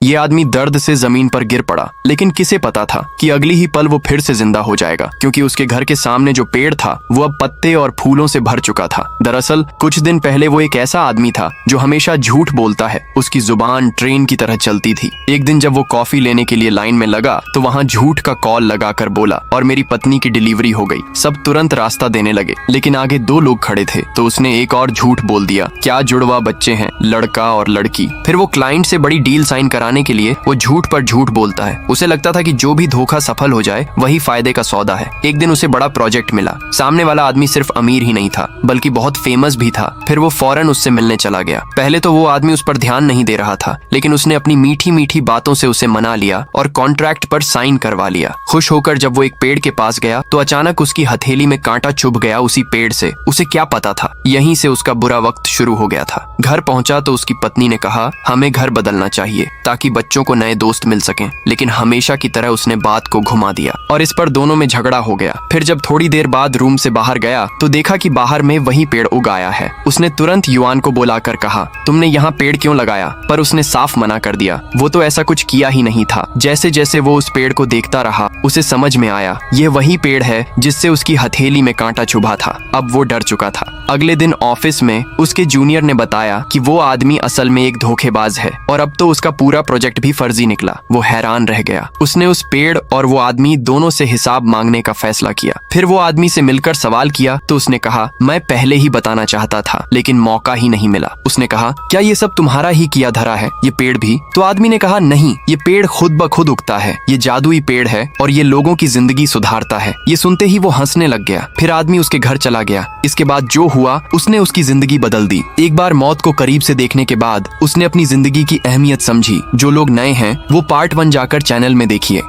ये आदमी दर्द से जमीन पर गिर पड़ा, लेकिन किसे पता था कि अगली ही पल वो फिर से जिंदा हो जाएगा, क्योंकि उसके घर के सामने जो पेड़ था वो अब पत्ते और फूलों से भर चुका था। दरअसल कुछ दिन पहले वो एक ऐसा आदमी था जो हमेशा झूठ बोलता है। उसकी जुबान ट्रेन की तरह चलती थी। एक दिन जब वो कॉफी लेने के लिए लाइन में लगा तो वहाँ झूठ का कॉल लगाकर बोला और मेरी पत्नी की डिलीवरी हो गई। सब तुरंत रास्ता देने लगे, लेकिन आगे 2 लोग खड़े थे तो उसने एक और झूठ बोल दिया, क्या जुड़वा बच्चे हैं, लड़का और लड़की। फिर वो क्लाइंट से बड़ी डील साइन कराने के लिए वो झूठ पर झूठ बोलता है। उसे लगता था कि जो भी धोखा सफल हो जाए वही फायदे का सौदा है। एक दिन उसे बड़ा प्रोजेक्ट मिला। सामने वाला आदमी सिर्फ अमीर ही नहीं था बल्कि बहुत फेमस भी था। फिर वो फौरन उससे मिलने चला गया। पहले तो वो आदमी उस पर ध्यान नहीं दे रहा था, लेकिन उसने अपनी मीठी मीठी बातों से उसे मना लिया और कॉन्ट्रैक्ट पर साइन करवा लिया। खुश होकर जब वो एक पेड़ के पास गया तो अचानक उसकी हथेली में कांटा चुभ गया उसी पेड़ से। उसे क्या पता था, यहीं से उसका बुरा वक्त शुरू हो गया था। घर पहुंचा तो उसकी पत्नी ने कहा, हमें घर बदलना चाहिए ताकि बच्चों को नए दोस्त मिल सकें। लेकिन हमेशा की तरह उसने बात को घुमा दिया और इस पर दोनों में झगड़ा हो गया। फिर जब थोड़ी देर बाद रूम से बाहर गया तो देखा कि बाहर में वही पेड़ उगाया है। उसने तुरंत युआन को बुलाकर कहा, तुमने यहाँ पेड़ क्यों लगाया? पर उसने साफ मना कर दिया, वो तो ऐसा कुछ किया ही नहीं था। जैसे जैसे वो उस पेड़ को देखता रहा उसे समझ में आया ये वही पेड़ है जिससे उसकी हथेली में कांटा चुभा था। अब वो डर चुका था। अगले दिन ऑफिस में उसके जूनियर ने बताया कि वो आदमी असल में एक धोखेबाज है और अब तो उसका पूरा प्रोजेक्ट भी फर्जी निकला। वो हैरान रह गया। उसने उस पेड़ और वो आदमी दोनों से हिसाब मांगने का फैसला किया। फिर वो आदमी से मिलकर सवाल किया तो उसने कहा, मैं पहले ही बताना चाहता था लेकिन मौका ही नहीं मिला। उसने कहा, क्या ये सब तुम्हारा ही किया धरा है, ये पेड़ भी? तो आदमी ने कहा, नहीं, ये पेड़ खुद ब खुद उगता है, ये जादुई पेड़ है और ये लोगों की जिंदगी सुधारता है। ये सुनते ही वो हंसने लग गया। फिर आदमी उसके घर चला गया। इसके बाद जो हुआ उसने उसकी जिंदगी बदल दी। एक बार मौत को करीब से देखने के बाद उसने अपनी जिंदगी की अहमियत समझी। जो लोग नए हैं वो पार्ट 1 जाकर चैनल में देखिए।